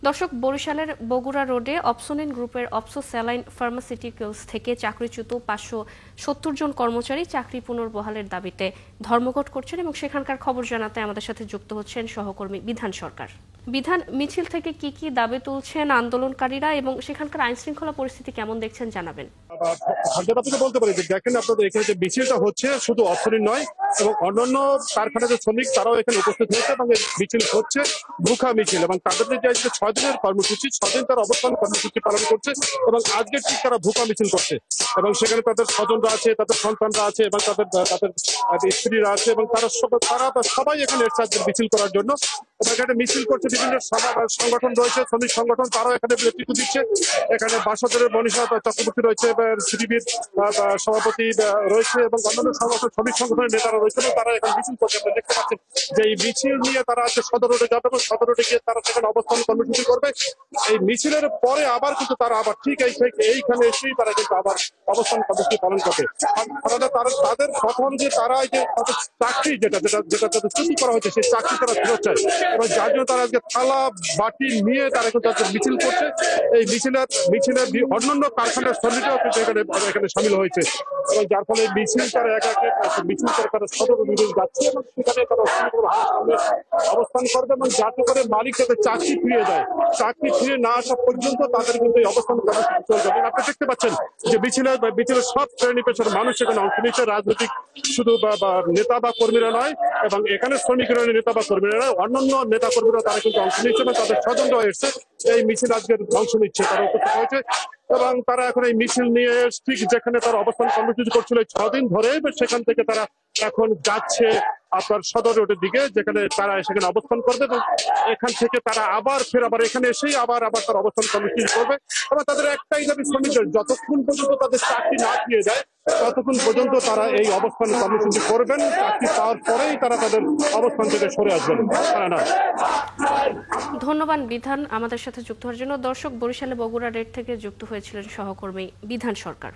দর্শক, বরিশালের বগুড়া রোডে অপসোনিন গ্রুপের অপসো স্যালাইন ফার্মাসিউটিক্যালস থেকে চাকরিচ্যুত ৫৭০ জন কর্মচারী চাকরি পুনর্বহালের দাবিতে ধর্মঘট করছেন এবং সেখানকার খবর জানাতে আমাদের সাথে যুক্ত হচ্ছেন সহকর্মী বিধান সরকার। বিধান, মিছিল থেকে কি কি দাবি তুলছেন আন্দোলনকারীরা এবং সেখানকার আইন শৃঙ্খলা পরিস্থিতি কেমন দেখছেন জানাবেন। আপনাকে বলতে পারি যে দেখেন আপনাদের এখানে যে মিছিলটা হচ্ছে শুধু অপসোনিন নয় এবং অন্যান্য কারখানার যে শ্রমিক তারাও এখানে উপস্থিত হয়েছে এবং এই মিছিল হচ্ছে ভুখা মিছিল এবং তাদের যে ৬ দিনের কর্মসূচি ৬ দিন তারা অবস্থান কর্মসূচি পালন করছে এবং আজকে ঠিক তারা ভুখা মিছিল করছে এবং সেখানে তাদের স্বজনরা আছে, তাদের সন্তানরা আছে এবং তাদের স্ত্রীরা আছে এবং তারা সবাই এখানে এসেছে আজকে মিছিল করার জন্য। এবং এখানে মিছিল করছে বিভিন্ন সংগঠন রয়েছে, শ্রমিক সংগঠন, তারাও এখানে নেতৃত্ব দিচ্ছে। এখানে বাসাদরের মনীষা চক্রবর্তী রয়েছে, সিডিবির সভাপতি রয়েছে এবং অন্যান্য সংগঠন শ্রমিক সংগঠনের নেতারা রয়েছে এবং তারা এখানে মিছিল করছে। আপনি দেখতে পাচ্ছেন যে এই মিছিল নিয়ে তারা আজকে সদর রোডে যাবে এবং সদর রোডে গিয়ে তারা সেখানে অবস্থান কর্মসূচি করবে। এই মিছিলের পরে আবার কিন্তু তারা আবার ঠিক এইখানে এসেই তারা কিন্তু আবার অবস্থান কর্মসূচি পালন করবে। তাদের কথা অনুযায়ী তারা এই যে তাদের চাকরি যেটা তাদের চুক্তি করা হয়েছে সেই চাকরি তারা ফেরত চায় এবং যার জন্য তারা আজকে থালা বাটি নিয়ে তারা কিন্তু আজকে মিছিল করছে। এই মিছিলের অন্যান্য কারখানার শ্রমিকরাও কিন্তু এখানে সামিল হয়েছে এবং যার ফলে মিছিল তারা মিছিল করে তারা সদর অভিযোগ যাচ্ছে এবং সেখানে তারা অবস্থান করবে এবং যাতে করে মালিক যাতে চাকরি ফিরিয়ে দেয়, চাকরি ফিরে না আসা পর্যন্ত তাদের কিন্তু এই অবস্থান কর্মসূচি চলবে। এবং আপনি দেখতে পাচ্ছেন যে মিছিলের সব শ্রেণী পেশার মানুষ এখানে অংশ নিচ্ছে, রাজনৈতিক শুধু নেতা বা কর্মীরা নয় এবং এখানে শ্রমিকেরা নেতা বা কর্মীরা নয়, অন্যান্য নেতা কর্মীরা তারা কিন্তু অংশ নিচ্ছে এবং তাদের স্বজনরা এসছে এই মিছিল আজকের অংশ নিচ্ছে, তারা উপস্থিত হয়েছে এবং তারা এখন এই মিছিল নিয়ে ঠিক যেখানে তারা অবস্থান কর্মসূচি করছিল ৬ দিন ধরে সেখান থেকে তারা এখন যাচ্ছে আপনার সদর রোডের দিকে, যেখানে তারা সেখানে অবস্থান করবে এবং এখান থেকে তারা আবার এখানে এসেই আবার তারা অবস্থান কর্মসূচি করবে এবং তাদের একটাই দাবি শ্রমিকদের যতক্ষণ পর্যন্ত তাদের চাকরি না দিয়ে যায় ততক্ষণ পর্যন্ত তারা এই অবস্থান কর্মসূচি করবেন। চাকরি পাওয়ার পরেই তারা তাদের অবস্থান থেকে সরে আসবেন। ধন্যবাদ বিধান আমাদের সাথে যুক্ত হওয়ার জন্য। দর্শক, বরিশালে বগুড়া রেড থেকে যুক্ত হয়েছিলেন সহকর্মী বিধান সরকার।